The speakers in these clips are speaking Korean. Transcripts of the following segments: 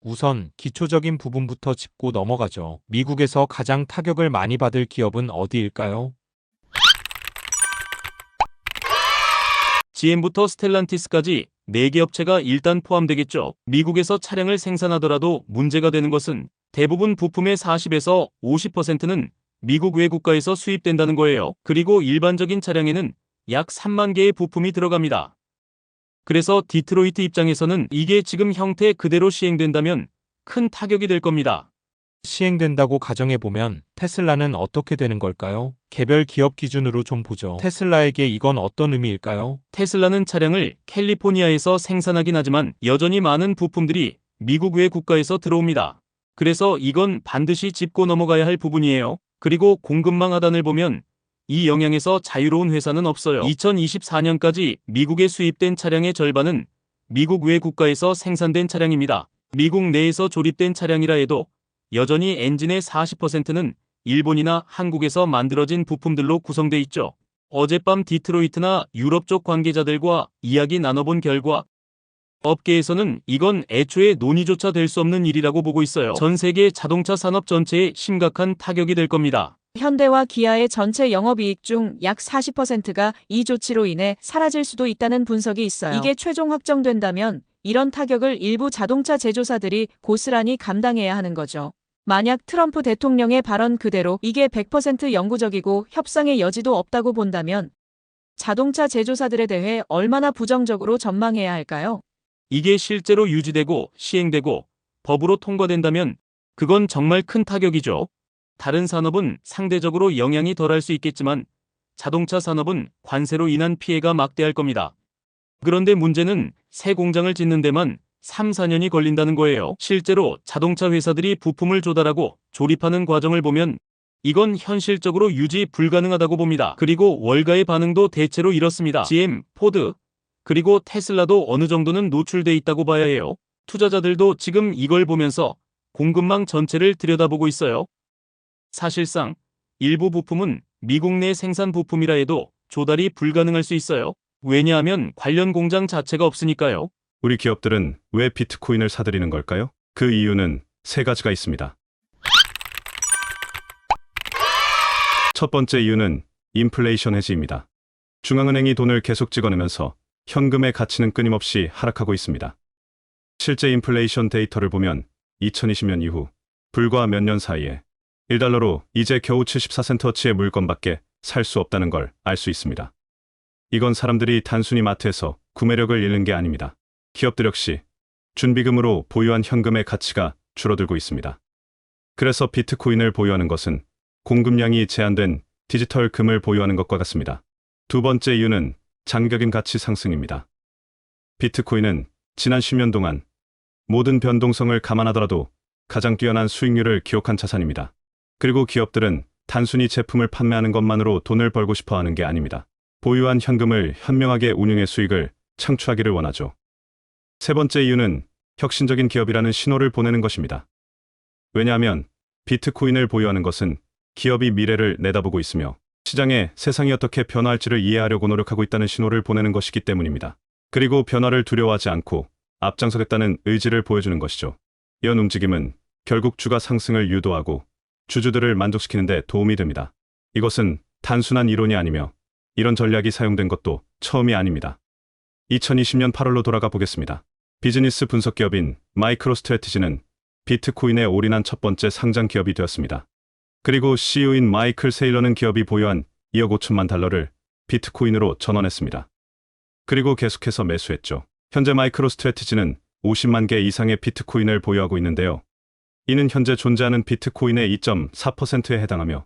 우선 기초적인 부분부터 짚고 넘어가죠. 미국에서 가장 타격을 많이 받을 기업은 어디일까요? GM부터 스텔란티스까지 4개 업체가 일단 포함되겠죠. 미국에서 차량을 생산하더라도 문제가 되는 것은 대부분 부품의 40에서 50%는 미국 외 국가에서 수입된다는 거예요. 그리고 일반적인 차량에는 약 3만 개의 부품이 들어갑니다. 그래서 디트로이트 입장에서는 이게 지금 형태 그대로 시행된다면 큰 타격이 될 겁니다. 시행된다고 가정해보면 테슬라는 어떻게 되는 걸까요? 개별 기업 기준으로 좀 보죠. 테슬라에게 이건 어떤 의미일까요? 테슬라는 차량을 캘리포니아에서 생산하긴 하지만 여전히 많은 부품들이 미국 외 국가에서 들어옵니다. 그래서 이건 반드시 짚고 넘어가야 할 부분이에요. 그리고 공급망 하단을 보면 이 영향에서 자유로운 회사는 없어요. 2024년까지 미국에 수입된 차량의 절반은 미국 외 국가에서 생산된 차량입니다. 미국 내에서 조립된 차량이라 해도 여전히 엔진의 40%는 일본이나 한국에서 만들어진 부품들로 구성돼 있죠. 어젯밤 디트로이트나 유럽 쪽 관계자들과 이야기 나눠본 결과 업계에서는 이건 애초에 논의조차 될 수 없는 일이라고 보고 있어요. 전 세계 자동차 산업 전체에 심각한 타격이 될 겁니다. 현대와 기아의 전체 영업이익 중 약 40%가 이 조치로 인해 사라질 수도 있다는 분석이 있어요. 이게 최종 확정된다면 이런 타격을 일부 자동차 제조사들이 고스란히 감당해야 하는 거죠. 만약 트럼프 대통령의 발언 그대로 이게 100% 영구적이고 협상의 여지도 없다고 본다면 자동차 제조사들에 대해 얼마나 부정적으로 전망해야 할까요? 이게 실제로 유지되고 시행되고 법으로 통과된다면 그건 정말 큰 타격이죠. 다른 산업은 상대적으로 영향이 덜할 수 있겠지만 자동차 산업은 관세로 인한 피해가 막대할 겁니다. 그런데 문제는 새 공장을 짓는 데만 3, 4년이 걸린다는 거예요. 실제로 자동차 회사들이 부품을 조달하고 조립하는 과정을 보면 이건 현실적으로 유지 불가능하다고 봅니다. 그리고 월가의 반응도 대체로 이렇습니다. GM, 포드, 그리고 테슬라도 어느 정도는 노출돼 있다고 봐야 해요. 투자자들도 지금 이걸 보면서 공급망 전체를 들여다보고 있어요. 사실상 일부 부품은 미국 내 생산 부품이라 해도 조달이 불가능할 수 있어요. 왜냐하면 관련 공장 자체가 없으니까요. 우리 기업들은 왜 비트코인을 사들이는 걸까요? 그 이유는 세 가지가 있습니다. 첫 번째 이유는 인플레이션 해지입니다. 중앙은행이 돈을 계속 찍어내면서 현금의 가치는 끊임없이 하락하고 있습니다. 실제 인플레이션 데이터를 보면 2020년 이후 불과 몇 년 사이에 1달러로 이제 겨우 74센트어치의 물건밖에 살 수 없다는 걸 알 수 있습니다. 이건 사람들이 단순히 마트에서 구매력을 잃는 게 아닙니다. 기업들 역시 준비금으로 보유한 현금의 가치가 줄어들고 있습니다. 그래서 비트코인을 보유하는 것은 공급량이 제한된 디지털 금을 보유하는 것과 같습니다. 두 번째 이유는 장기적인 가치 상승입니다. 비트코인은 지난 10년 동안 모든 변동성을 감안하더라도 가장 뛰어난 수익률을 기록한 자산입니다. 그리고 기업들은 단순히 제품을 판매하는 것만으로 돈을 벌고 싶어 하는 게 아닙니다. 보유한 현금을 현명하게 운용해 수익을 창출하기를 원하죠. 세 번째 이유는 혁신적인 기업이라는 신호를 보내는 것입니다. 왜냐하면 비트코인을 보유하는 것은 기업이 미래를 내다보고 있으며 시장에 세상이 어떻게 변화할지를 이해하려고 노력하고 있다는 신호를 보내는 것이기 때문입니다. 그리고 변화를 두려워하지 않고 앞장서겠다는 의지를 보여주는 것이죠. 이런 움직임은 결국 주가 상승을 유도하고 주주들을 만족시키는 데 도움이 됩니다. 이것은 단순한 이론이 아니며 이런 전략이 사용된 것도 처음이 아닙니다. 2020년 8월로 돌아가 보겠습니다. 비즈니스 분석 기업인 마이크로스트래티지는 비트코인에 올인한 첫 번째 상장 기업이 되었습니다. 그리고 CEO인 마이클 세일러는 기업이 보유한 2억 5천만 달러를 비트코인으로 전환했습니다. 그리고 계속해서 매수했죠. 현재 마이크로스트래티지는 50만 개 이상의 비트코인을 보유하고 있는데요. 이는 현재 존재하는 비트코인의 2.4%에 해당하며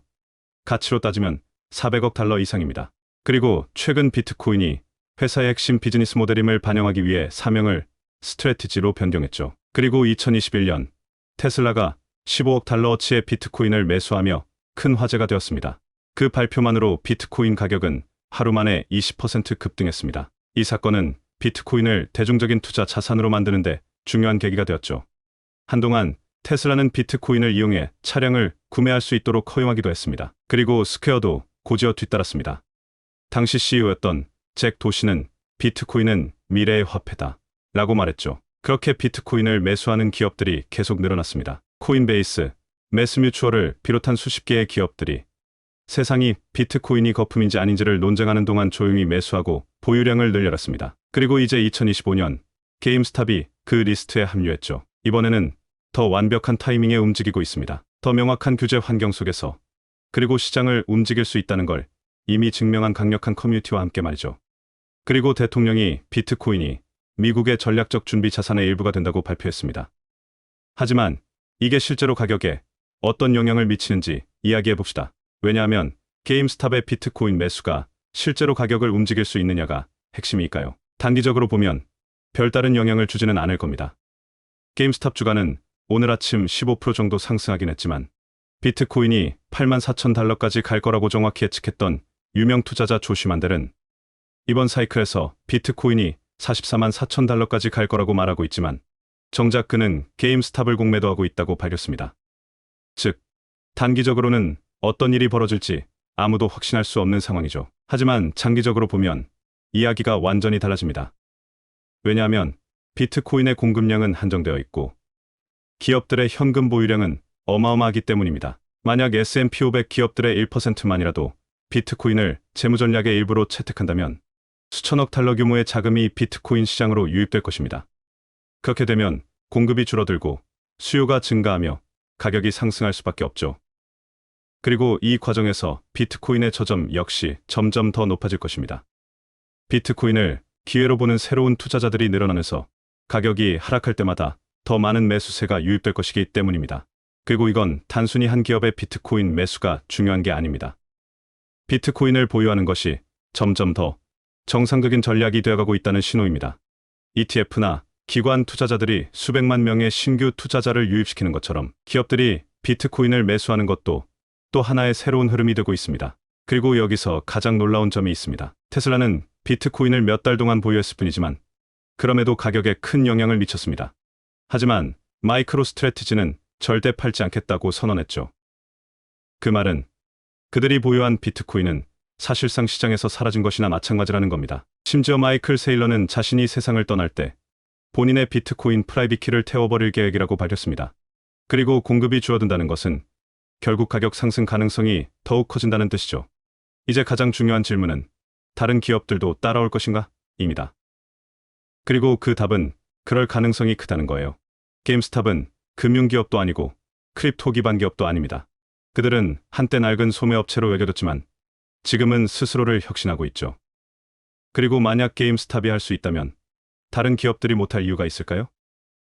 가치로 따지면 400억 달러 이상입니다. 그리고 최근 비트코인이 회사의 핵심 비즈니스 모델임을 반영하기 위해 사명을 스트래티지로 변경했죠. 그리고 2021년 테슬라가 15억 달러어치의 비트코인을 매수하며 큰 화제가 되었습니다. 그 발표만으로 비트코인 가격은 하루 만에 20% 급등했습니다. 이 사건은 비트코인을 대중적인 투자 자산으로 만드는데 중요한 계기가 되었죠. 한동안 테슬라는 비트코인을 이용해 차량을 구매할 수 있도록 허용하기도 했습니다. 그리고 스퀘어도 곧이어 뒤따랐습니다. 당시 CEO였던 잭 도시는 비트코인은 미래의 화폐다 라고 말했죠. 그렇게 비트코인을 매수하는 기업들이 계속 늘어났습니다. 코인베이스, 매스뮤추얼을 비롯한 수십 개의 기업들이 세상이 비트코인이 거품인지 아닌지를 논쟁하는 동안 조용히 매수하고 보유량을 늘려놨습니다. 그리고 이제 2025년 게임스탑이 그 리스트에 합류했죠. 이번에는 더 완벽한 타이밍에 움직이고 있습니다. 더 명확한 규제 환경 속에서, 그리고 시장을 움직일 수 있다는 걸 이미 증명한 강력한 커뮤니티와 함께 말이죠. 그리고 대통령이 비트코인이 미국의 전략적 준비 자산의 일부가 된다고 발표했습니다. 하지만 이게 실제로 가격에 어떤 영향을 미치는지 이야기해 봅시다. 왜냐하면 게임스탑의 비트코인 매수가 실제로 가격을 움직일 수 있느냐가 핵심이니까요. 단기적으로 보면 별다른 영향을 주지는 않을 겁니다. 게임스탑 주가는 오늘 아침 15% 정도 상승하긴 했지만 비트코인이 84,000달러까지 갈 거라고 정확히 예측했던 유명 투자자 조시 만델은 이번 사이클에서 비트코인이 444,000달러까지 갈 거라고 말하고 있지만 정작 그는 게임스탑을 공매도하고 있다고 밝혔습니다. 즉, 단기적으로는 어떤 일이 벌어질지 아무도 확신할 수 없는 상황이죠. 하지만 장기적으로 보면 이야기가 완전히 달라집니다. 왜냐하면 비트코인의 공급량은 한정되어 있고 기업들의 현금 보유량은 어마어마하기 때문입니다. 만약 S&P 500 기업들의 1%만이라도 비트코인을 재무전략의 일부로 채택한다면 수천억 달러 규모의 자금이 비트코인 시장으로 유입될 것입니다. 그렇게 되면 공급이 줄어들고 수요가 증가하며 가격이 상승할 수밖에 없죠. 그리고 이 과정에서 비트코인의 저점 역시 점점 더 높아질 것입니다. 비트코인을 기회로 보는 새로운 투자자들이 늘어나면서 가격이 하락할 때마다 더 많은 매수세가 유입될 것이기 때문입니다. 그리고 이건 단순히 한 기업의 비트코인 매수가 중요한 게 아닙니다. 비트코인을 보유하는 것이 점점 더 정상적인 전략이 되어가고 있다는 신호입니다. ETF나 기관 투자자들이 수백만 명의 신규 투자자를 유입시키는 것처럼 기업들이 비트코인을 매수하는 것도 또 하나의 새로운 흐름이 되고 있습니다. 그리고 여기서 가장 놀라운 점이 있습니다. 테슬라는 비트코인을 몇 달 동안 보유했을 뿐이지만 그럼에도 가격에 큰 영향을 미쳤습니다. 하지만 마이크로스트래티지는 절대 팔지 않겠다고 선언했죠. 그 말은 그들이 보유한 비트코인은 사실상 시장에서 사라진 것이나 마찬가지라는 겁니다. 심지어 마이클 세일러는 자신이 세상을 떠날 때 본인의 비트코인 프라이빗 키를 태워버릴 계획이라고 밝혔습니다. 그리고 공급이 줄어든다는 것은 결국 가격 상승 가능성이 더욱 커진다는 뜻이죠. 이제 가장 중요한 질문은 다른 기업들도 따라올 것인가? 입니다. 그리고 그 답은 그럴 가능성이 크다는 거예요. 게임스탑은 금융기업도 아니고 크립토 기반 기업도 아닙니다. 그들은 한때 낡은 소매업체로 외겨뒀지만 지금은 스스로를 혁신하고 있죠. 그리고 만약 게임스탑이 할 수 있다면 다른 기업들이 못할 이유가 있을까요?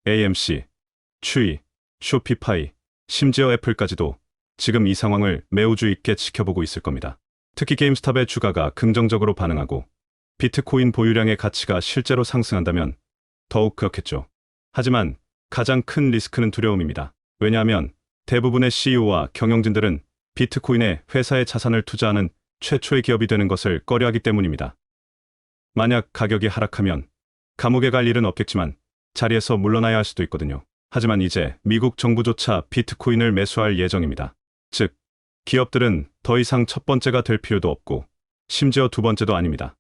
AMC, 추이, 쇼피파이, 심지어 애플까지도 지금 이 상황을 매우 주의 있게 지켜보고 있을 겁니다. 특히 게임스탑의 주가가 긍정적으로 반응하고 비트코인 보유량의 가치가 실제로 상승한다면 더욱 그렇겠죠. 하지만 가장 큰 리스크는 두려움입니다. 왜냐하면 대부분의 CEO와 경영진들은 비트코인에 회사의 자산을 투자하는 최초의 기업이 되는 것을 꺼려하기 때문입니다. 만약 가격이 하락하면 감옥에 갈 일은 없겠지만 자리에서 물러나야 할 수도 있거든요. 하지만 이제 미국 정부조차 비트코인을 매수할 예정입니다. 즉, 기업들은 더 이상 첫 번째가 될 필요도 없고 심지어 두 번째도 아닙니다.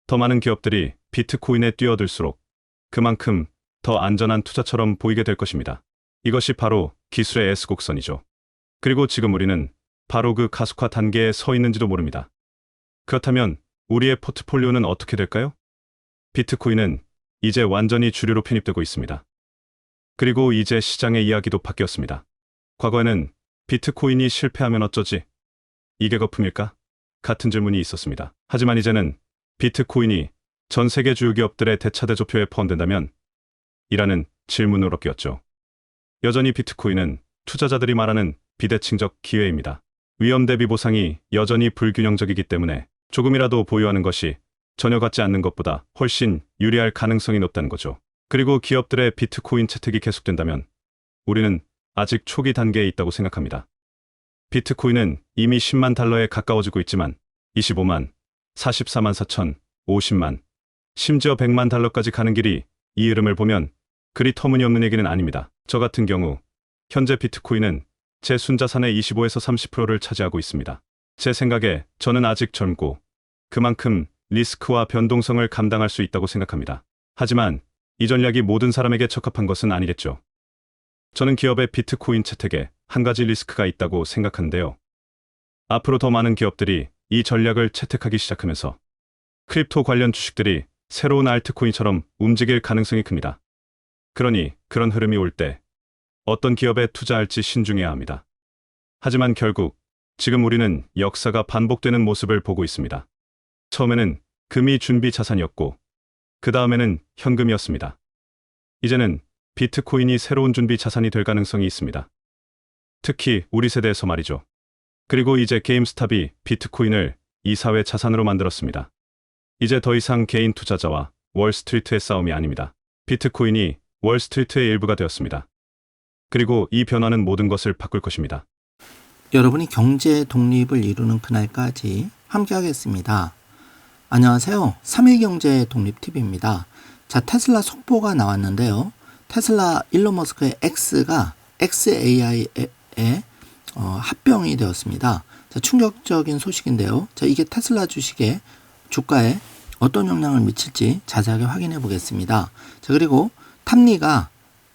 더 많은 기업들이 비트코인에 뛰어들수록 그만큼 더 안전한 투자처럼 보이게 될 것입니다. 이것이 바로 기술의 S곡선이죠. 그리고 지금 우리는 바로 그 가속화 단계에 서 있는지도 모릅니다. 그렇다면 우리의 포트폴리오는 어떻게 될까요? 비트코인은 이제 완전히 주류로 편입되고 있습니다. 그리고 이제 시장의 이야기도 바뀌었습니다. 과거에는 비트코인이 실패하면 어쩌지? 이게 거품일까? 같은 질문이 있었습니다. 하지만 이제는 비트코인이 전 세계 주요 기업들의 대차대조표에 포함된다면? 이라는 질문으로 바뀌었죠. 여전히 비트코인은 투자자들이 말하는 비대칭적 기회입니다. 위험 대비 보상이 여전히 불균형적이기 때문에 조금이라도 보유하는 것이 전혀 갖지 않는 것보다 훨씬 유리할 가능성이 높다는 거죠. 그리고 기업들의 비트코인 채택이 계속된다면 우리는 아직 초기 단계에 있다고 생각합니다. 비트코인은 이미 10만 달러에 가까워지고 있지만 25만, 44만 4천, 50만, 심지어 100만 달러까지 가는 길이 이 흐름을 보면 그리 터무니없는 얘기는 아닙니다. 저 같은 경우 현재 비트코인은 제 순자산의 25에서 30%를 차지하고 있습니다. 제 생각에 저는 아직 젊고 그만큼 리스크와 변동성을 감당할 수 있다고 생각합니다. 하지만 이 전략이 모든 사람에게 적합한 것은 아니겠죠. 저는 기업의 비트코인 채택에 한 가지 리스크가 있다고 생각하는데요. 앞으로 더 많은 기업들이 이 전략을 채택하기 시작하면서 크립토 관련 주식들이 새로운 알트코인처럼 움직일 가능성이 큽니다. 그러니 그런 흐름이 올 때 어떤 기업에 투자할지 신중해야 합니다. 하지만 결국 지금 우리는 역사가 반복되는 모습을 보고 있습니다. 처음에는 금이 준비 자산이었고 그 다음에는 현금이었습니다. 이제는 비트코인이 새로운 준비 자산이 될 가능성이 있습니다. 특히 우리 세대에서 말이죠. 그리고 이제 게임스탑이 비트코인을 이사회 자산으로 만들었습니다. 이제 더 이상 개인 투자자와 월스트리트의 싸움이 아닙니다. 비트코인이 월스트리트의 일부가 되었습니다. 그리고 이 변화는 모든 것을 바꿀 것입니다. 여러분이 경제 독립을 이루는 그날까지 함께 하겠습니다. 안녕하세요. 3일 경제 독립TV입니다. 자, 테슬라 속보가 나왔는데요. 테슬라 일론 머스크의 X가 XAI에 합병이 되었습니다. 자, 충격적인 소식인데요. 자, 이게 테슬라 주가에 어떤 영향을 미칠지 자세하게 확인해 보겠습니다. 자, 그리고 탐리가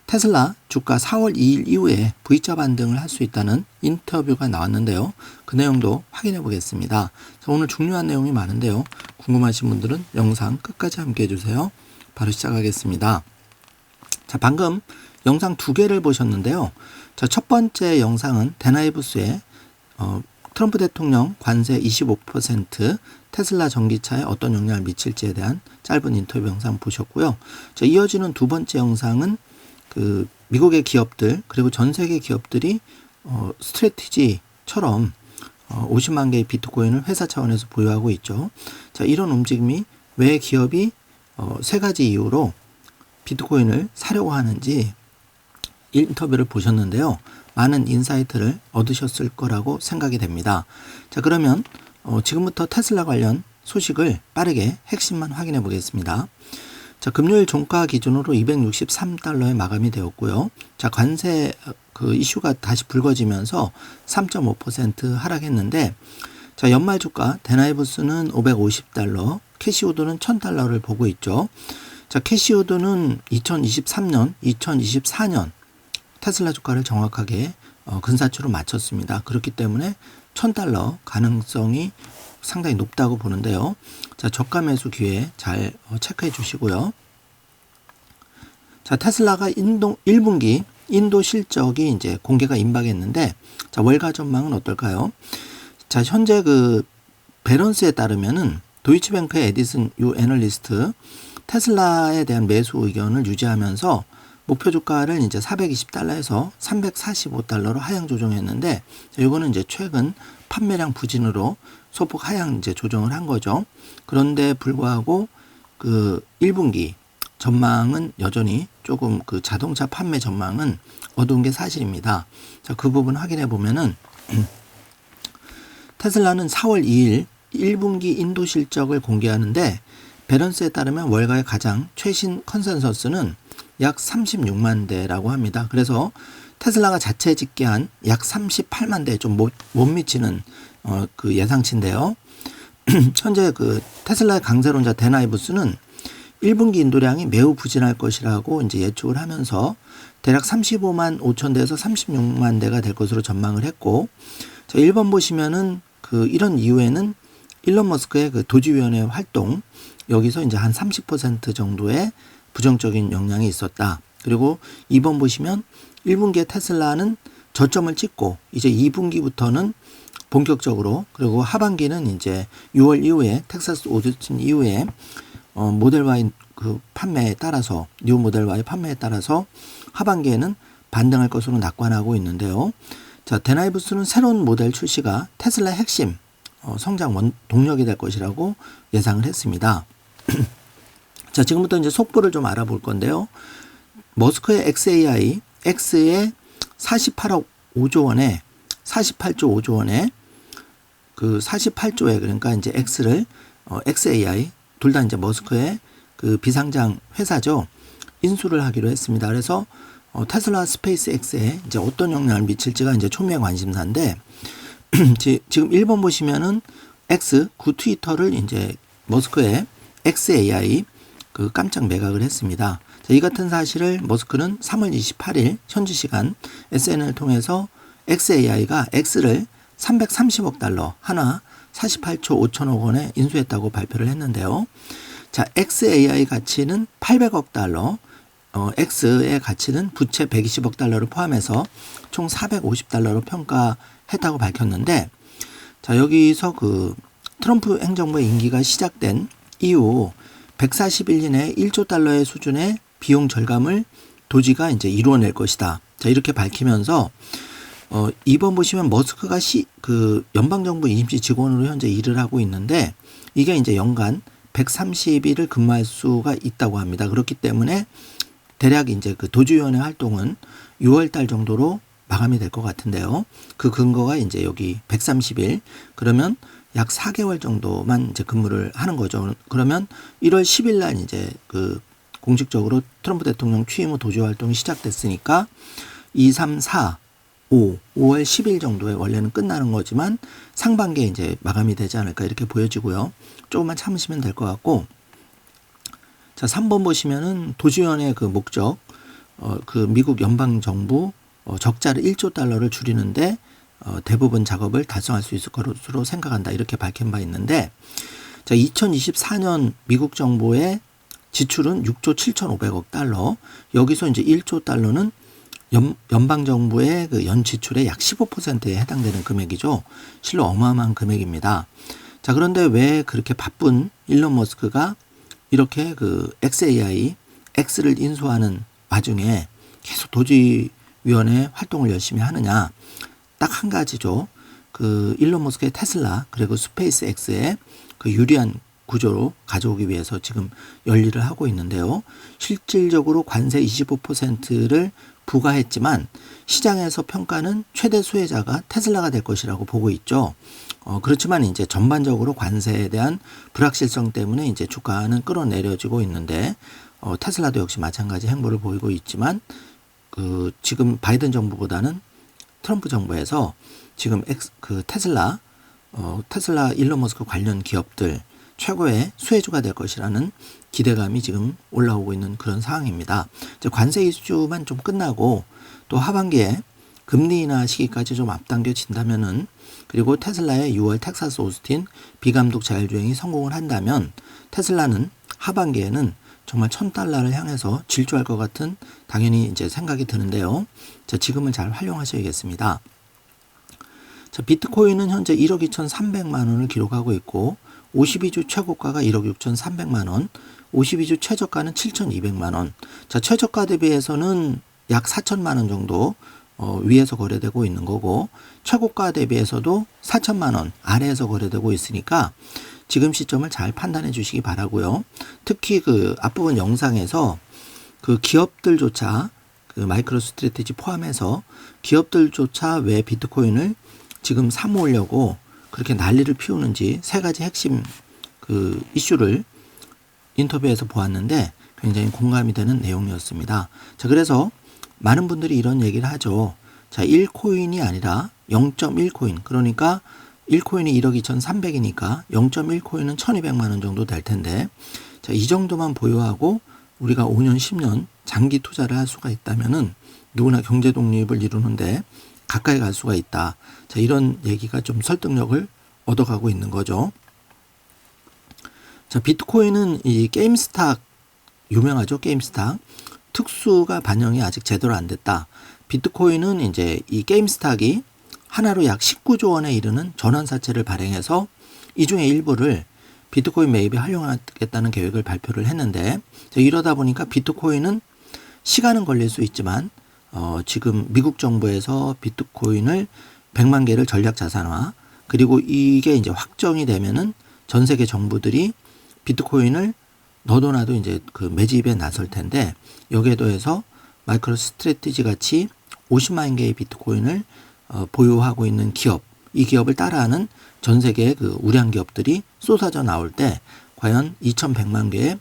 테슬라 주가 4월 2일 이후에 V자 반등을 할 수 있다는 인터뷰가 나왔는데요. 그 내용도 확인해 보겠습니다. 자, 오늘 중요한 내용이 많은데요. 궁금하신 분들은 영상 끝까지 함께 해주세요. 바로 시작하겠습니다. 자, 방금 영상 2개를 보셨는데요. 자, 첫 번째 영상은 데나이브스의 트럼프 대통령 관세 25% 테슬라 전기차에 어떤 영향을 미칠지에 대한 짧은 인터뷰 영상 보셨고요. 자, 이어지는 두 번째 영상은 미국의 기업들 그리고 전 세계 기업들이 스트래티지처럼 50만 개의 비트코인을 회사 차원에서 보유하고 있죠. 자, 이런 움직임이 왜 기업이 세 가지 이유로 비트코인을 사려고 하는지 인터뷰를 보셨는데요. 많은 인사이트를 얻으셨을 거라고 생각이 됩니다. 자, 그러면 지금부터 테슬라 관련 소식을 빠르게 핵심만 확인해 보겠습니다. 자, 금요일 종가 기준으로 263달러에 마감이 되었고요. 자, 관세 이슈가 다시 불거지면서 3.5% 하락했는데, 자, 연말 주가 데나이브스는 550달러, 캐시우드는 1000달러를 보고 있죠. 자, 캐시우드는 2023년, 2024년 테슬라 주가를 정확하게 근사치로 맞췄습니다. 그렇기 때문에 1000달러 가능성이 상당히 높다고 보는데요. 자, 저가 매수 기회 잘 체크해 주시고요. 자, 테슬라가 1분기 인도 실적이 이제 공개가 임박했는데, 자, 월가 전망은 어떨까요? 자, 현재 밸런스에 따르면은 도이치뱅크의 에디슨 유 애널리스트 테슬라에 대한 매수 의견을 유지하면서 목표 주가를 이제 420달러에서 345달러로 하향 조정했는데, 자, 이거는 이제 최근 판매량 부진으로 소폭 하향 이제 조정을 한 거죠. 그런데 불구하고 1분기 전망은 여전히 조금 자동차 판매 전망은 어두운 게 사실입니다. 자, 그 부분 확인해 보면은 테슬라는 4월 2일 1분기 인도 실적을 공개하는데, 밸런스에 따르면 월가의 가장 최신 컨센서스는 약 36만 대라고 합니다. 그래서 테슬라가 자체 집계한 약 38만 대에 좀 못 미치는 예상치인데요. 현재 테슬라의 강세론자 데나이브스는 1분기 인도량이 매우 부진할 것이라고 이제 예측을 하면서 대략 35만 5천 대에서 36만 대가 될 것으로 전망을 했고, 자, 1번 보시면은 이런 이후에는 일론 머스크의 도지위원회 활동, 여기서 이제 한 30% 정도의 부정적인 영향이 있었다. 그리고 2번 보시면 1분기에 테슬라는 저점을 찍고 이제 2분기부터는 본격적으로, 그리고 하반기는 이제 6월 이후에 텍사스 오디션 이후에 모델 Y 판매에 따라서, 뉴 모델 Y 판매에 따라서 하반기에는 반등할 것으로 낙관하고 있는데요. 자, 데나이브스는 새로운 모델 출시가 테슬라의 핵심 성장 동력이 될 것이라고 예상을 했습니다. 자, 지금부터 이제 속보를 좀 알아볼 건데요. 머스크의 XAI, X의 48억 5조 원에 48조 5조 원에 48조에, 그러니까 이제 X를 XAI 둘 다 이제 머스크의 비상장 회사죠. 인수를 하기로 했습니다. 그래서 테슬라 스페이스 X에 이제 어떤 영향을 미칠지가 이제 초미의 관심사인데, 지금 1번 보시면은 X 트위터를 이제 머스크의 XAI 깜짝 매각을 했습니다. 자, 이 같은 사실을 머스크는 3월 28일 현지 시간 SNL을 통해서 xAI가 X를 330억 달러, 하나 48초 5천억 원에 인수했다고 발표를 했는데요. 자, xAI 가치는 800억 달러, X의 가치는 부채 120억 달러를 포함해서 총 450달러로 평가했다고 밝혔는데, 자, 여기서 그 트럼프 행정부의 임기가 시작된 이후 140일 이내에 1조 달러의 수준의 비용 절감을 도지가 이제 이루어낼 것이다. 자, 이렇게 밝히면서 이번 보시면 머스크가 그 연방정부 임시 직원으로 현재 일을 하고 있는데, 이게 이제 연간 130일을 근무할 수가 있다고 합니다. 그렇기 때문에 대략 이제 그 도주위원회 활동은 6월 달 정도로 마감이 될 것 같은데요. 그 근거가 이제 여기 130일, 그러면 약 4개월 정도만 이제 근무를 하는 거죠. 그러면 1월 10일 날 이제 그 공식적으로 트럼프 대통령 취임 후 도주 활동이 시작됐으니까 2, 3, 4, 5월 10일 정도에 원래는 끝나는 거지만 상반기에 이제 마감이 되지 않을까 이렇게 보여지고요. 조금만 참으시면 될 것 같고, 자, 3번 보시면은 도주위원회의 그 목적, 그 미국 연방정부 적자를 1조 달러를 줄이는데 대부분 작업을 달성할 수 있을 것으로 생각한다. 이렇게 밝힌 바 있는데, 자, 2024년 미국 정부의 지출은 6조 7,500억 달러. 여기서 이제 1조 달러는 연방정부의 그 연 지출의 약 15%에 해당되는 금액이죠. 실로 어마어마한 금액입니다. 자, 그런데 왜 그렇게 바쁜 일론 머스크가 이렇게 그 xAI, X를 인수하는 와중에 계속 도지위원회 활동을 열심히 하느냐? 딱 한 가지죠. 그 일론 머스크의 테슬라 그리고 스페이스 X의 그 유리한 구조로 가져오기 위해서 지금 열일을 하고 있는데요. 실질적으로 관세 25%를 부과했지만 시장에서 평가는 최대 수혜자가 테슬라가 될 것이라고 보고 있죠. 그렇지만 이제 전반적으로 관세에 대한 불확실성 때문에 이제 주가는 끌어내려지고 있는데, 테슬라도 역시 마찬가지 행보를 보이고 있지만, 그 지금 바이든 정부보다는 트럼프 정부에서 지금 그 테슬라 일론 머스크 관련 기업들 최고의 수혜주가 될 것이라는 기대감이 지금 올라오고 있는 그런 상황입니다. 이제 관세 이슈만 좀 끝나고 또 하반기에 금리 인하 시기까지 좀 앞당겨진다면은, 그리고 테슬라의 6월 텍사스 오스틴 비감독 자율주행이 성공을 한다면 테슬라는 하반기에는 정말 $1,000를 향해서 질주할 것 같은 당연히 이제 생각이 드는데요. 자, 지금을 잘 활용하셔야겠습니다. 자, 비트코인은 현재 1억 2,300만 원을 기록하고 있고 52주 최고가가 1억 6,300만 원, 52주 최저가는 7,200만 원. 자, 최저가 대비해서는 약 4천만 원 정도 위에서 거래되고 있는 거고, 최고가 대비해서도 4천만 원 아래에서 거래되고 있으니까 지금 시점을 잘 판단해 주시기 바라고요. 특히 그 앞부분 영상에서 그 기업들조차 그 마이크로 스트래티지 포함해서 기업들조차 왜 비트코인을 지금 사모으려고 그렇게 난리를 피우는지 세 가지 핵심 그 이슈를 인터뷰에서 보았는데 굉장히 공감이 되는 내용이었습니다. 자, 그래서 많은 분들이 이런 얘기를 하죠. 자, 1코인이 아니라 0.1코인. 그러니까 1코인이 1억 2,300이니까 0.1코인은 1,200만 원 정도 될 텐데, 자, 이 정도만 보유하고 우리가 5년, 10년 장기 투자를 할 수가 있다면은 누구나 경제 독립을 이루는데 가까이 갈 수가 있다. 자, 이런 얘기가 좀 설득력을 얻어가고 있는 거죠. 자, 비트코인은 이 게임스탁 유명하죠. 게임스탁 특수가 반영이 아직 제대로 안 됐다. 비트코인은 이제 이 게임스탁이 하나로 약 19조 원에 이르는 전환사채를 발행해서 이 중에 일부를 비트코인 매입에 활용하겠다는 계획을 발표를 했는데, 이러다 보니까 비트코인은 시간은 걸릴 수 있지만 지금 미국 정부에서 비트코인을 100만 개를 전략 자산화, 그리고 이게 이제 확정이 되면은 전 세계 정부들이 비트코인을 너도나도 이제 그 매집에 나설 텐데, 여기에 더해서 마이크로 스트래티지 같이 50만 개의 비트코인을 보유하고 있는 기업, 이 기업을 따라하는 전 세계의 그 우량 기업들이 쏟아져 나올 때 과연 2,100만 개의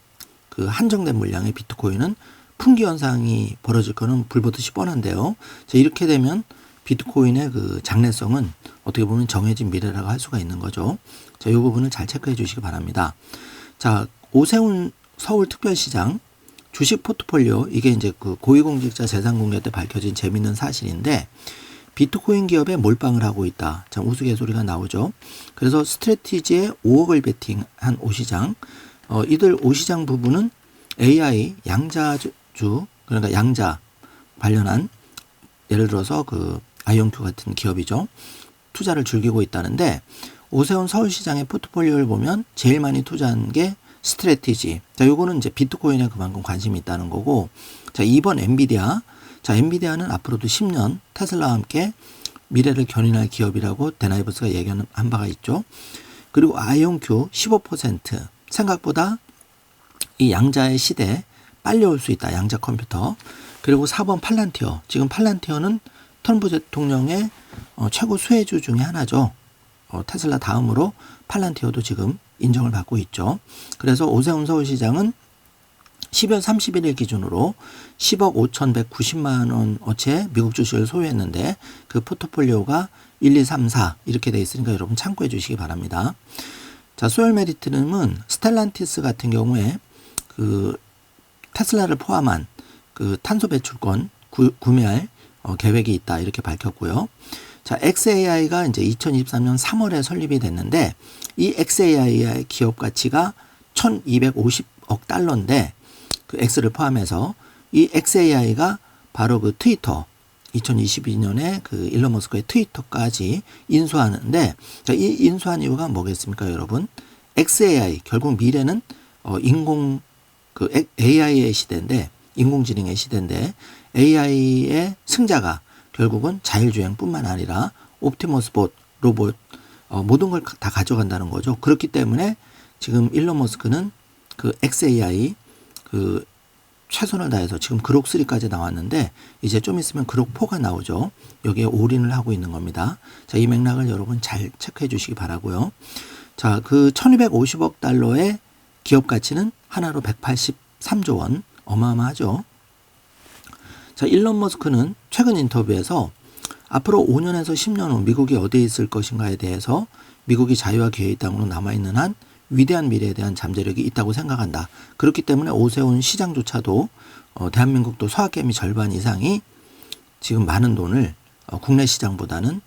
그 한정된 물량의 비트코인은 풍기 현상이 벌어질 거는 불보듯이 뻔한데요. 자, 이렇게 되면 비트코인의 그 장래성은 어떻게 보면 정해진 미래라고 할 수가 있는 거죠. 자, 이 부분을 잘 체크해 주시기 바랍니다. 자, 오세훈 서울특별시장 주식 포트폴리오 이게 이제 그 고위공직자 재산 공개 때 밝혀진 재밌는 사실인데 비트코인 기업에 몰빵을 하고 있다. 참 우스갯소리가 나오죠. 그래서 스트래티지에 5억을 베팅한 오시장, 이들 오시장 부분은 AI 양자주 그러니까 양자 관련한 예를 들어서 그 아이온큐 같은 기업이죠. 투자를 즐기고 있다는데 오세훈 서울시장의 포트폴리오를 보면 제일 많이 투자한 게 스트래티지. 자, 요거는 이제 비트코인에 그만큼 관심이 있다는 거고. 자, 2번 엔비디아. 자, 엔비디아는 앞으로도 10년 테슬라와 함께 미래를 견인할 기업이라고 데나이버스가 얘기한 바가 있죠. 그리고 아이온큐 15%. 생각보다 이 양자의 시대에 빨리 올 수 있다. 양자 컴퓨터. 그리고 4번 팔란티어. 지금 팔란티어는 트럼프 대통령의 최고 수혜주 중에 하나죠. 테슬라 다음으로 팔란티어도 지금 인정을 받고 있죠. 그래서 오세훈 서울시장은 12월 31일 기준으로 10억 5,190만 원어치의 미국 주식을 소유했는데 그 포트폴리오가 1, 2, 3, 4 이렇게 돼 있으니까 여러분 참고해 주시기 바랍니다. 자, 소열 메리트는 스텔란티스 같은 경우에 그 테슬라를 포함한 그 탄소 배출권 구매할 계획이 있다 이렇게 밝혔고요. 자, xAI가 이제 2023년 3월에 설립이 됐는데 이 xAI의 기업 가치가 1,250억 달러인데 그 X를 포함해서 이 xAI가 바로 그 트위터 2022년에 그 일론 머스크의 트위터까지 인수하는데 자, 이 인수한 이유가 뭐겠습니까, 여러분? xAI 결국 미래는 인공 그 AI의 시대인데 인공지능의 시대인데 AI의 승자가 결국은 자율주행뿐만 아니라 옵티머스 봇, 로봇 모든 걸 다 가져간다는 거죠. 그렇기 때문에 지금 일론 머스크는 그 xAI 그 최선을 다해서 지금 그록 3까지 나왔는데 이제 좀 있으면 그록 4가 나오죠. 여기에 올인을 하고 있는 겁니다. 자, 이 맥락을 여러분 잘 체크해 주시기 바라고요. 자, 그 1,250억 달러의 기업 가치는 하나로 183조 원 어마어마하죠. 자, 일론 머스크는 최근 인터뷰에서 앞으로 5년에서 10년 후 미국이 어디에 있을 것인가에 대해서 미국이 자유와 기회의 땅으로 남아있는 한 위대한 미래에 대한 잠재력이 있다고 생각한다. 그렇기 때문에 오세훈 시장조차도 대한민국도 서학개미 절반 이상이 지금 많은 돈을 국내 시장보다는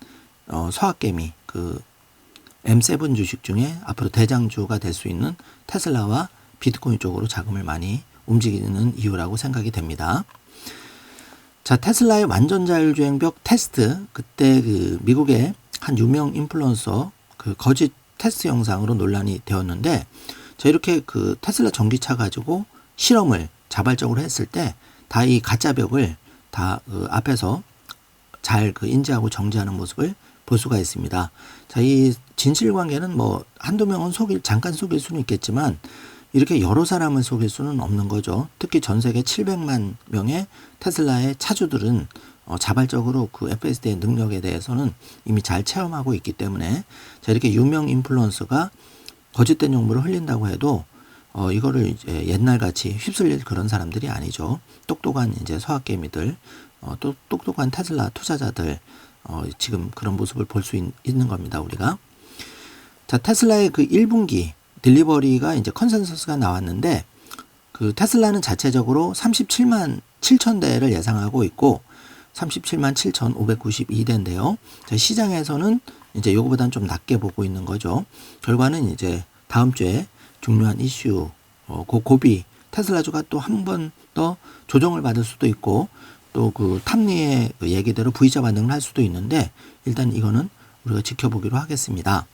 서학개미 그 M7 주식 중에 앞으로 대장주가 될 수 있는 테슬라와 비트코인 쪽으로 자금을 많이 움직이는 이유라고 생각이 됩니다. 자, 테슬라의 완전 자율주행벽 테스트, 그때 그 미국의 한 유명 인플루언서 그 거짓 테스트 영상으로 논란이 되었는데, 자, 이렇게 그 테슬라 전기차 가지고 실험을 자발적으로 했을 때 다 이 가짜 벽을 다 그 앞에서 잘 그 인지하고 정지하는 모습을 볼 수가 있습니다. 자, 이 진실 관계는 뭐 한두 명은 잠깐 속일 수는 있겠지만 이렇게 여러 사람을 속일 수는 없는 거죠. 특히 전 세계 700만 명의 테슬라의 차주들은 자발적으로 그 FSD의 능력에 대해서는 이미 잘 체험하고 있기 때문에 자, 이렇게 유명 인플루언서가 거짓된 정보를 흘린다고 해도 이거를 이제 옛날같이 휩쓸릴 그런 사람들이 아니죠. 똑똑한 이제 서학개미들, 또 똑똑한 테슬라 투자자들, 지금 그런 모습을 볼 수 있는 겁니다, 우리가. 자, 테슬라의 그 1분기 딜리버리가 이제 컨센서스가 나왔는데 그 테슬라는 자체적으로 37만 7천 대를 예상하고 있고 37만 7,592대인데요. 자, 시장에서는 이제 요거보다는 좀 낮게 보고 있는 거죠. 결과는 이제 다음 주에 중요한 이슈, 고비 테슬라주가 또 한 번 더 조정을 받을 수도 있고 또 그 탐리의 그 얘기대로 V자 반등을 할 수도 있는데 일단 이거는 우리가 지켜보기로 하겠습니다.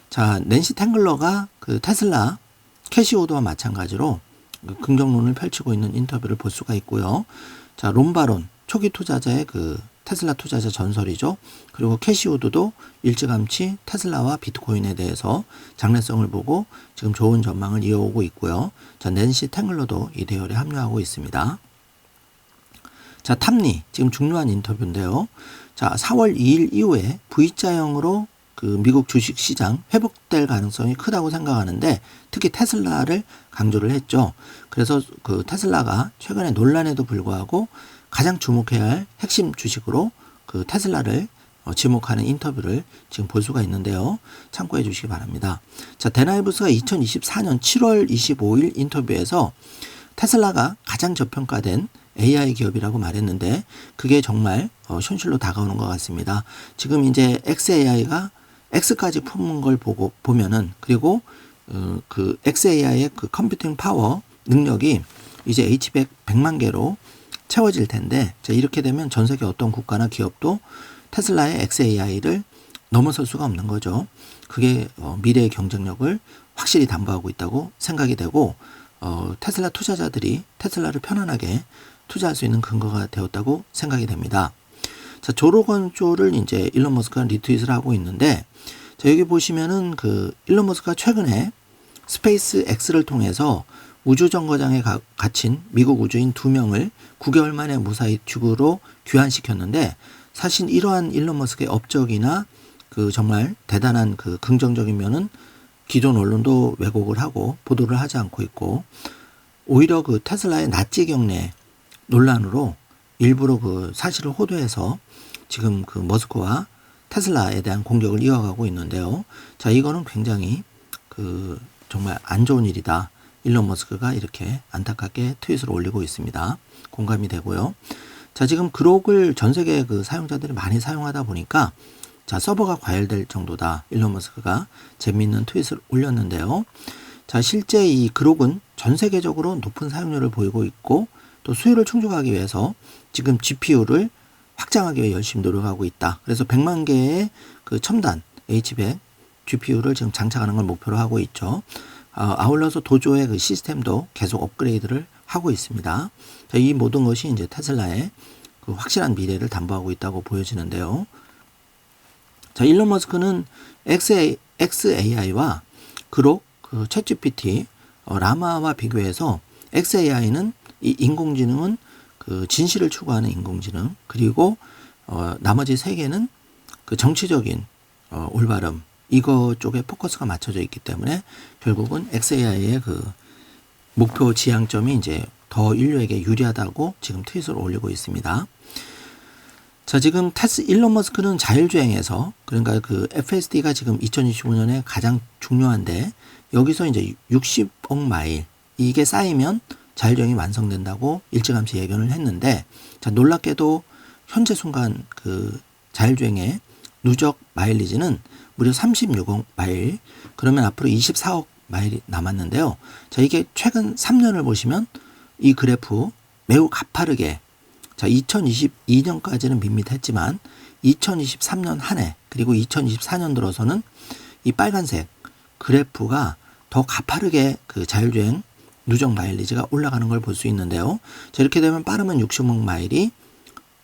자, 낸시 탱글러가 그 테슬라 캐시우드와 마찬가지로 긍정론을 펼치고 있는 인터뷰를 볼 수가 있고요. 자, 롬바론 초기 투자자의 그 테슬라 투자자 전설이죠. 그리고 캐시우드도 일찌감치 테슬라와 비트코인에 대해서 장래성을 보고 지금 좋은 전망을 이어오고 있고요. 자, 낸시 탱글러도 이 대열에 합류하고 있습니다. 자, 탐리 지금 중요한 인터뷰인데요. 자, 4월 2일 이후에 V자형으로 그 미국 주식 시장 회복될 가능성이 크다고 생각하는데 특히 테슬라를 강조를 했죠. 그래서 그 테슬라가 최근에 논란에도 불구하고 가장 주목해야 할 핵심 주식으로 그 테슬라를 지목하는 인터뷰를 지금 볼 수가 있는데요. 참고해 주시기 바랍니다. 자, 데나이버스가 2024년 7월 25일 인터뷰에서 테슬라가 가장 저평가된 AI 기업이라고 말했는데 그게 정말 현실로 다가오는 것 같습니다. 지금 이제 xAI가 X까지 품은 걸 보면은 그리고 그 xAI의 그 컴퓨팅 파워 능력이 이제 H100 100만 개로 채워질 텐데 자, 이렇게 되면 전 세계 어떤 국가나 기업도 테슬라의 xAI를 넘어설 수가 없는 거죠. 그게 미래의 경쟁력을 확실히 담보하고 있다고 생각이 되고 테슬라 투자자들이 테슬라를 편안하게 투자할 수 있는 근거가 되었다고 생각이 됩니다. 자, 조로건조를 이제 일론 머스크가 리트윗을 하고 있는데 자, 여기 보시면은 그 일론 머스크가 최근에 스페이스 X를 통해서 우주정거장에 갇힌 미국 우주인 2명을 9개월 만에 무사히 지구로 귀환시켰는데 사실 이러한 일론 머스크의 업적이나 그 정말 대단한 그 긍정적인 면은 기존 언론도 왜곡을 하고 보도를 하지 않고 있고 오히려 그 테슬라의 납치 경례 논란으로 일부러 그 사실을 호도해서 지금 그 머스크와 테슬라에 대한 공격을 이어가고 있는데요. 자, 이거는 굉장히 그 정말 안 좋은 일이다. 일론 머스크가 이렇게 안타깝게 트윗을 올리고 있습니다. 공감이 되고요. 자, 지금 그록을 전 세계 그 사용자들이 많이 사용하다 보니까 자, 서버가 과열될 정도다. 일론 머스크가 재미있는 트윗을 올렸는데요. 자, 실제 이 그록은 전 세계적으로 높은 사용률을 보이고 있고 또 수요를 충족하기 위해서 지금 GPU를 확장하기 위해 열심히 노력하고 있다. 그래서 100만 개의 그 첨단 H100 GPU를 지금 장착하는 걸 목표로 하고 있죠. 아울러서 도조의 그 시스템도 계속 업그레이드를 하고 있습니다. 자, 이 모든 것이 이제 테슬라의 그 확실한 미래를 담보하고 있다고 보여지는데요. 자, 일론 머스크는 xAI와 그록, 그 챗GPT, 라마와 비교해서 xAI는 이 인공지능은 그 진실을 추구하는 인공지능 그리고 나머지 세 개는 그 정치적인 올바름 이거 쪽에 포커스가 맞춰져 있기 때문에 결국은 xAI의 그 목표 지향점이 이제 더 인류에게 유리하다고 지금 트윗을 올리고 있습니다. 자, 지금 일론 머스크는 자율주행에서 그러니까 그 FSD가 지금 2025년에 가장 중요한데 여기서 이제 60억 마일 이게 쌓이면 자율주행이 완성된다고 일찌감치 예견을 했는데 자, 놀랍게도 현재 순간 그 자율주행의 누적 마일리지는 무려 36억 마일 그러면 앞으로 24억 마일이 남았는데요. 자, 이게 최근 3년을 보시면 이 그래프 매우 가파르게 자, 2022년까지는 밋밋했지만 2023년 한 해 그리고 2024년 들어서는 이 빨간색 그래프가 더 가파르게 그 자율주행 누적 마일리지가 올라가는 걸 볼 수 있는데요. 자, 이렇게 되면 빠르면 60억 마일이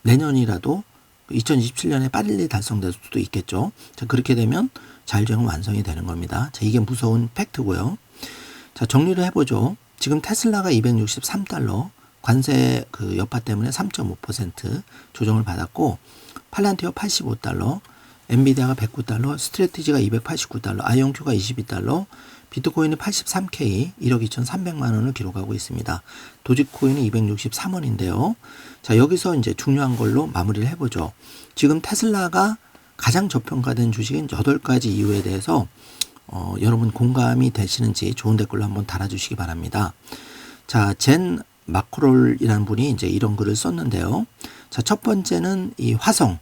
내년이라도 2027년에 빨리 달성될 수도 있겠죠. 자, 그렇게 되면 자율주행은 완성이 되는 겁니다. 자, 이게 무서운 팩트고요. 자, 정리를 해보죠. 지금 테슬라가 263달러 관세 그 여파 때문에 3.5% 조정을 받았고 팔란티어 85달러, 엔비디아가 109달러, 스트래티지가 289달러, 아이온큐가 22달러, 비트코인이 83K 1억 2,300만 원을 기록하고 있습니다. 도지코인이 263원인데요. 자, 여기서 이제 중요한 걸로 마무리를 해보죠. 지금 테슬라가 가장 저평가된 주식인 8가지 이유에 대해서 여러분 공감이 되시는지 좋은 댓글로 한번 달아주시기 바랍니다. 자, 젠 마크롤이라는 분이 이제 이런 글을 썼는데요. 자, 첫 번째는 이 화성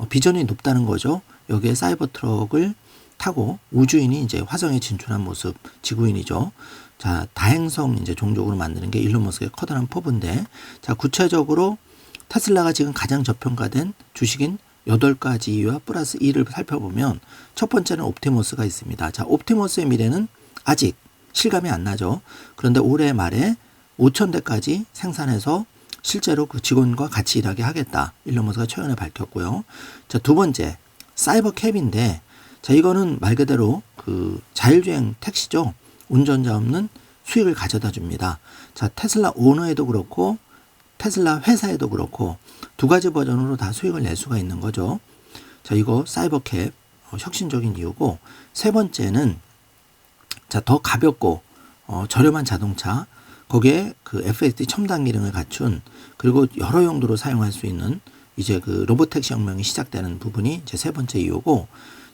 비전이 높다는 거죠. 여기에 사이버 트럭을 타고 우주인이 이제 화성에 진출한 모습, 지구인이죠. 자, 다행성 이제 종족으로 만드는 게 일론 머스크의 커다란 포부인데, 자, 구체적으로 테슬라가 지금 가장 저평가된 주식인 8가지 이유와 플러스 2를 살펴보면 첫 번째는 옵티머스가 있습니다. 자, 옵티머스의 미래는 아직 실감이 안 나죠. 그런데 올해 말에 5,000대까지 생산해서 실제로 그 직원과 같이 일하게 하겠다. 일론 머스크가 최근에 밝혔고요. 자, 두 번째, 사이버 캡인데, 자, 이거는 말 그대로 그 자율주행 택시죠. 운전자 없는 수익을 가져다 줍니다. 자, 테슬라 오너에도 그렇고, 테슬라 회사에도 그렇고, 두 가지 버전으로 다 수익을 낼 수가 있는 거죠. 자, 이거 사이버 캡, 혁신적인 이유고, 세 번째는, 자, 더 가볍고, 저렴한 자동차, 거기에 그 FSD 첨단 기능을 갖춘 그리고 여러 용도로 사용할 수 있는 이제 그 로보택시 혁명이 시작되는 부분이 이제 세 번째 이유고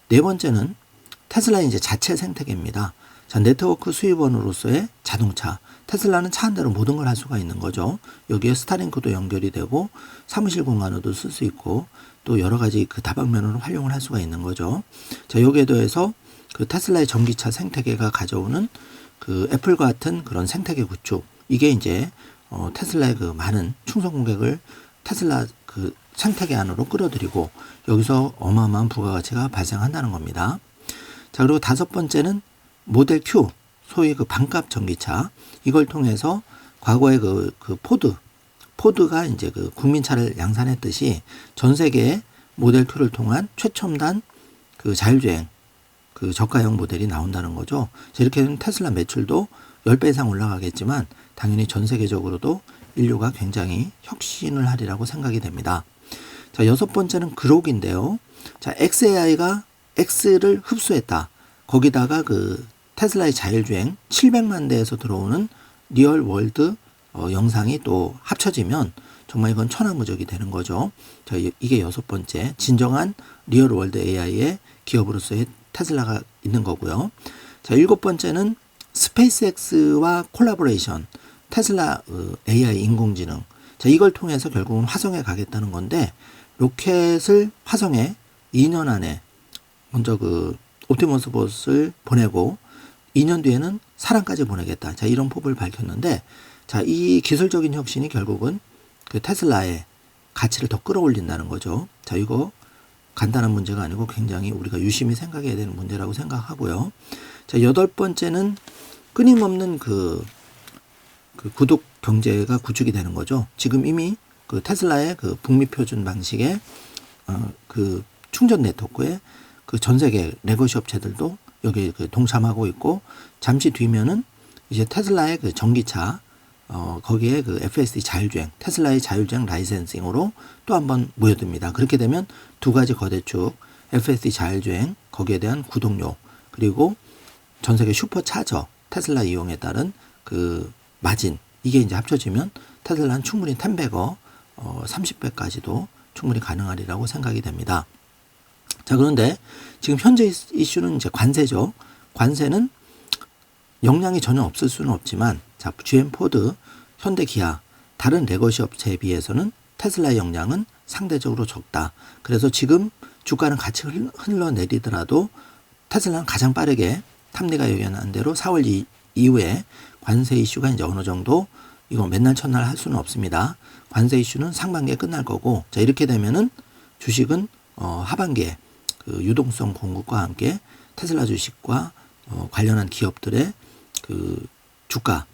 네 번째는 테슬라의 이제 자체 생태계입니다. 자, 네트워크 수입원으로서의 자동차. 테슬라는 차 한 대로 모든 걸 할 수가 있는 거죠. 여기에 스타링크도 연결이 되고 사무실 공간으로도 쓸 수 있고 또 여러 가지 그 다방면으로 활용을 할 수가 있는 거죠. 자, 여기에 더해서 그 테슬라의 전기차 생태계가 가져오는 그 애플과 같은 그런 생태계 구축. 이게 이제 테슬라의 그 많은 충성 고객을 테슬라 그 생태계 안으로 끌어들이고 여기서 어마어마한 부가가치가 발생한다는 겁니다. 자, 그리고 다섯 번째는 모델 Q, 소위 그 반값 전기차. 이걸 통해서 과거에 그 포드가 이제 그 국민차를 양산했듯이 전 세계에 모델 Q를 통한 최첨단 그 자율주행 그 저가형 모델이 나온다는 거죠. 이렇게 되면 테슬라 매출도 10배 이상 올라가겠지만 당연히 전 세계적으로도 인류가 굉장히 혁신을 하리라고 생각이 됩니다. 자, 여섯 번째는 그록인데요. 자, xAI가 X를 흡수했다. 거기다가 그 테슬라의 자율주행 700만 대에서 들어오는 리얼 월드 영상이 또 합쳐지면 정말 이건 천하무적이 되는 거죠. 자, 이게 여섯 번째 진정한 리얼 월드 AI의 기업으로서의 테슬라가 있는 거고요. 자, 일곱 번째는 스페이스X와 콜라보레이션 테슬라 AI 인공지능. 자, 이걸 통해서 결국은 화성에 가겠다는 건데 로켓을 화성에 2년 안에 먼저 그 옵티머스 봇을 보내고 2년 뒤에는 사람까지 보내겠다. 자, 이런 포부를 밝혔는데 자, 이 기술적인 혁신이 결국은 그 테슬라의 가치를 더 끌어올린다는 거죠. 자, 이거 간단한 문제가 아니고 굉장히 우리가 유심히 생각해야 되는 문제라고 생각하고요. 자, 여덟 번째는 끊임없는 그 구독 경제가 구축이 되는 거죠. 지금 이미 그 테슬라의 그 북미 표준 방식의 그 충전 네트워크에 그 전 세계 레거시 업체들도 여기 그 동참하고 있고 잠시 뒤면은 이제 테슬라의 그 전기차 거기에 그 FSD 자율주행, 테슬라의 자율주행 라이센싱으로 또 한번 모여듭니다. 그렇게 되면 두 가지 거대축, FSD 자율주행, 거기에 대한 구독료, 그리고 전 세계 슈퍼차저, 테슬라 이용에 따른 그 마진, 이게 이제 합쳐지면 테슬라는 충분히 10배거, 30배까지도 충분히 가능하리라고 생각이 됩니다. 자, 그런데 지금 현재 이슈는 이제 관세죠. 관세는 역량이 전혀 없을 수는 없지만, 자, GM, 포드, 현대, 기아, 다른 레거시 업체에 비해서는 테슬라의 역량은 상대적으로 적다. 그래서 지금 주가는 같이 흘러내리더라도 테슬라는 가장 빠르게 탐리가 예견한 대로 4월 이후에 관세 이슈가 이제 어느 정도 이거 맨날 첫날 할 수는 없습니다. 관세 이슈는 상반기에 끝날 거고, 자, 이렇게 되면은 주식은 하반기에 그 유동성 공급과 함께 테슬라 주식과 관련한 기업들의 그 주가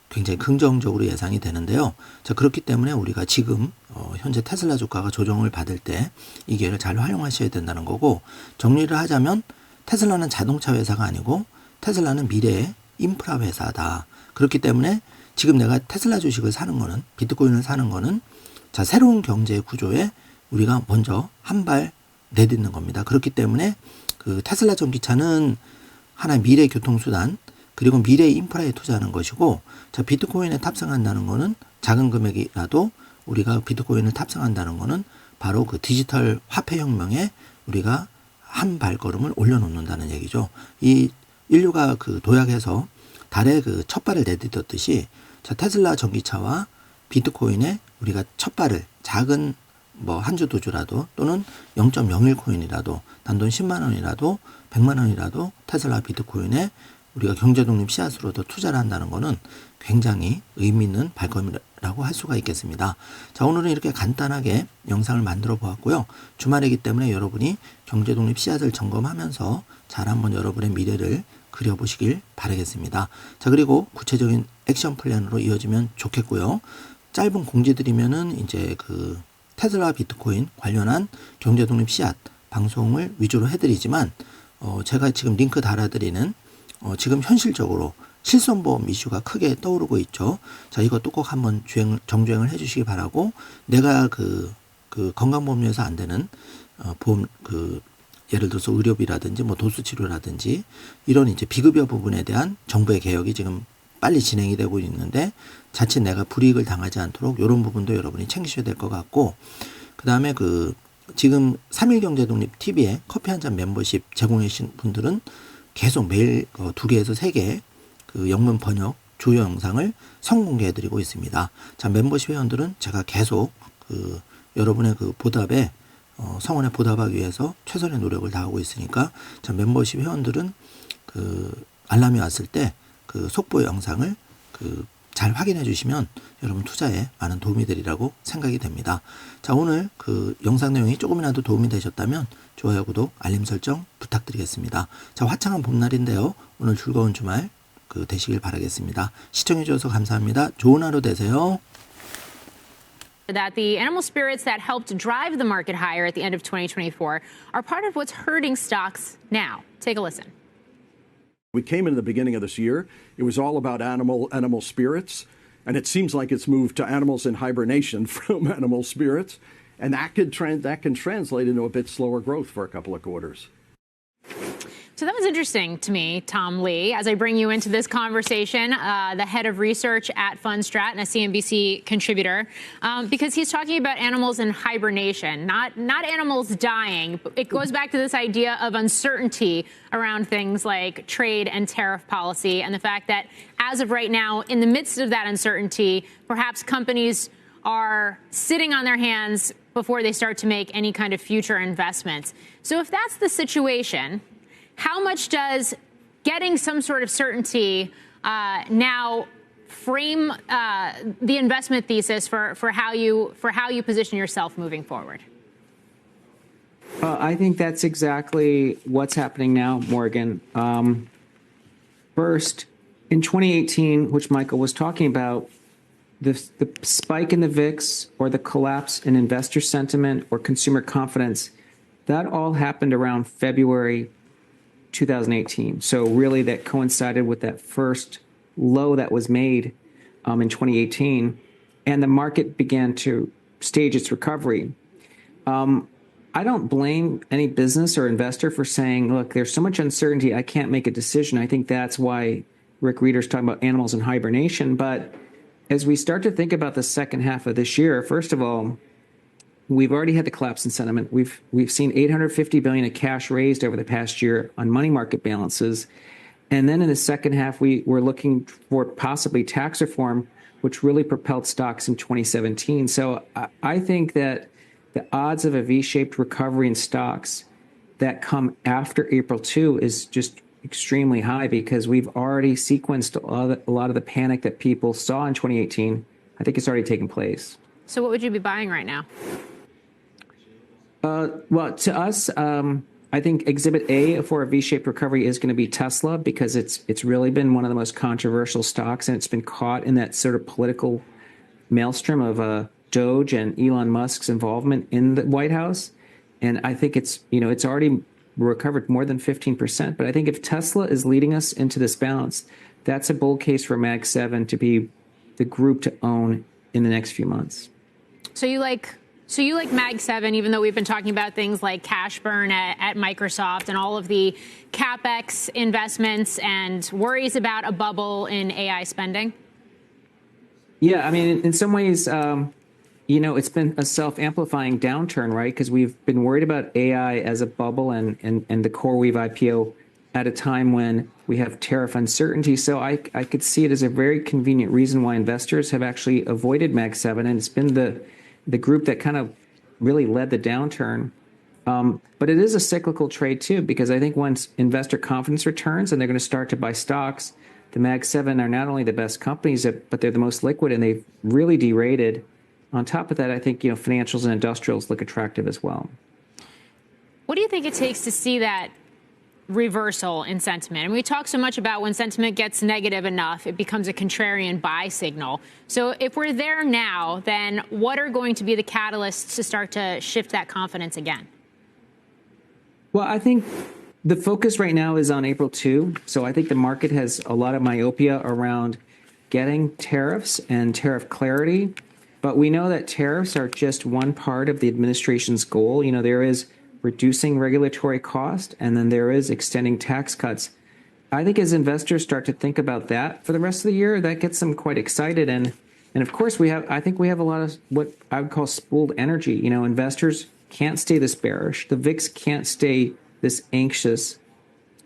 굉장히 긍정적으로 예상이 되는데요. 자, 그렇기 때문에 우리가 지금 현재 테슬라 주가가 조정을 받을 때 이 기회를 잘 활용하셔야 된다는 거고, 정리를 하자면 테슬라는 자동차 회사가 아니고 테슬라는 미래의 인프라 회사다. 그렇기 때문에 지금 내가 테슬라 주식을 사는 거는, 비트코인을 사는 거는 자, 새로운 경제 구조에 우리가 먼저 한 발 내딛는 겁니다. 그렇기 때문에 그 테슬라 전기차는 하나의 미래 교통수단, 그리고 미래 인프라에 투자하는 것이고, 자, 비트코인에 탑승한다는 거는 작은 금액이라도 우리가 비트코인을 탑승한다는 거는 바로 그 디지털 화폐 혁명에 우리가 한 발걸음을 올려놓는다는 얘기죠. 이 인류가 그 도약해서 달에 그 첫 발을 내딛었듯이, 자, 테슬라 전기차와 비트코인에 우리가 첫 발을 작은 뭐 한 주 두 주라도 또는 0.01 코인이라도 단돈 10만 원이라도 100만 원이라도 테슬라 비트코인에 우리가 경제독립 씨앗으로 더 투자를 한다는 것은 굉장히 의미 있는 발걸음이라고 할 수가 있겠습니다. 자, 오늘은 이렇게 간단하게 영상을 만들어 보았고요. 주말이기 때문에 여러분이 경제독립 씨앗을 점검하면서 잘 한번 여러분의 미래를 그려보시길 바라겠습니다. 자, 그리고 구체적인 액션 플랜으로 이어지면 좋겠고요. 짧은 공지드리면은 이제 그 테슬라 비트코인 관련한 경제독립 씨앗 방송을 위주로 해드리지만, 제가 지금 링크 달아드리는 지금 현실적으로 실손보험 이슈가 크게 떠오르고 있죠. 자, 이것도 꼭 한번 정주행을 해주시기 바라고, 내가 그 건강보험료에서 안 되는 보험 예를 들어서 의료비라든지 뭐 도수치료라든지 이런 이제 비급여 부분에 대한 정부의 개혁이 지금 빨리 진행이 되고 있는데, 자칫 내가 불이익을 당하지 않도록 이런 부분도 여러분이 챙기셔야 될 것 같고, 그 다음에 지금 3.1경제독립 TV에 커피 한 잔 멤버십 제공해 주신 분들은 계속 매일 2개에서 3개 그 영문 번역 주요 영상을 선공개해드리고 있습니다. 자, 멤버십 회원들은 제가 계속 여러분의 보답에 성원에 보답하기 위해서 최선의 노력을 다하고 있으니까, 자, 멤버십 회원들은 알람이 왔을 때 속보 영상을 잘 확인해 주시면 여러분 투자에 많은 도움이 되리라고 생각이 됩니다. 자, 오늘 영상 내용이 조금이라도 도움이 되셨다면 좋아요, 구독, 알림 설정 부탁드리겠습니다. 자, 화창한 봄날인데요. 오늘 즐거운 주말 되시길 바라겠습니다. 시청해 주셔서 감사합니다. 좋은 하루 되세요. That the animal spirits that helped drive the market higher at the end of 2024 are part of what's hurting stocks now. Take a listen. We came into the beginning of this year, it was all about animal spirits, and it seems like it's moved to animals in hibernation from animal spirits, and that can translate into a bit slower growth for a couple of quarters. So that was interesting to me, Tom Lee, as I bring you into this conversation, the head of research at Fundstrat and a CNBC contributor, because he's talking about animals in hibernation, not animals dying. It goes back to this idea of uncertainty around things like trade and tariff policy, and the fact that as of right now, in the midst of that uncertainty, perhaps companies are sitting on their hands before they start to make any kind of future investments. So if that's the situation, how much does getting some sort of certainty now frame the investment thesis for how you position yourself moving forward? I think that's exactly what's happening now, Morgan. First, in 2018, which Michael was talking about, the spike in the VIX or the collapse in investor sentiment or consumer confidence, that all happened around February 2018. So really that coincided with that first low that was made in 2018, and the market began to stage its recovery. I don't blame any business or investor for saying, look, there's so much uncertainty, I can't make a decision. I think that's why Rick Rieder's talking about animals in hibernation. But as we start to think about the second half of this year, first of all, we've already had the collapse in sentiment. We've seen $850 billion of cash raised over the past year on money market balances. And then in the second half, we're looking for possibly tax reform, which really propelled stocks in 2017. So I think that the odds of a V-shaped recovery in stocks that come after April 2 is just extremely high, because we've already sequenced a lot of the panic that people saw in 2018. I think it's already taken place. So what would you be buying right now? Well, to us, I think Exhibit A for a V-shaped recovery is going to be Tesla, because it's really been one of the most controversial stocks, and it's been caught in that sort of political maelstrom of Doge and Elon Musk's involvement in the White House. And I think it's already recovered more than 15%. But I think if Tesla is leading us into this bounce, that's a bull case for Mag 7 to be the group to own in the next few months. So you like Mag 7, even though we've been talking about things like cash burn at Microsoft and all of the CapEx investments and worries about a bubble in AI spending? Yeah, I mean, in some ways, it's been a self-amplifying downturn, right? Because we've been worried about AI as a bubble and the CoreWeave IPO at a time when we have tariff uncertainty. So I could see it as a very convenient reason why investors have actually avoided Mag 7, and it's been the group that kind of really led the downturn. But it is a cyclical trade too, because I think once investor confidence returns and they're going to start to buy stocks, the Mag 7 are not only the best companies, but they're the most liquid, and they've really derated. On top of that, I think financials and industrials look attractive as well. What do you think it takes to see that reversal in sentiment? And we talk so much about when sentiment gets negative enough, it becomes a contrarian buy signal. So if we're there now, then what are going to be the catalysts to start to shift that confidence again? Well, I think the focus right now is on April 2. So I think the market has a lot of myopia around getting tariffs and tariff clarity. But we know that tariffs are just one part of the administration's goal. There is reducing regulatory cost, and then there is extending tax cuts. I think as investors start to think about that for the rest of the year, that gets them quite excited. And of course, I think we have a lot of what I would call spooled energy. Investors can't stay this bearish. The VIX can't stay this anxious.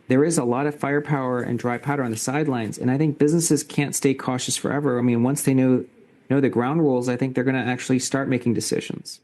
there is a lot of firepower and dry powder on the sidelines, and I think businesses can't stay cautious forever. I mean, once they know the ground rules, I think they're going to actually start making decisions.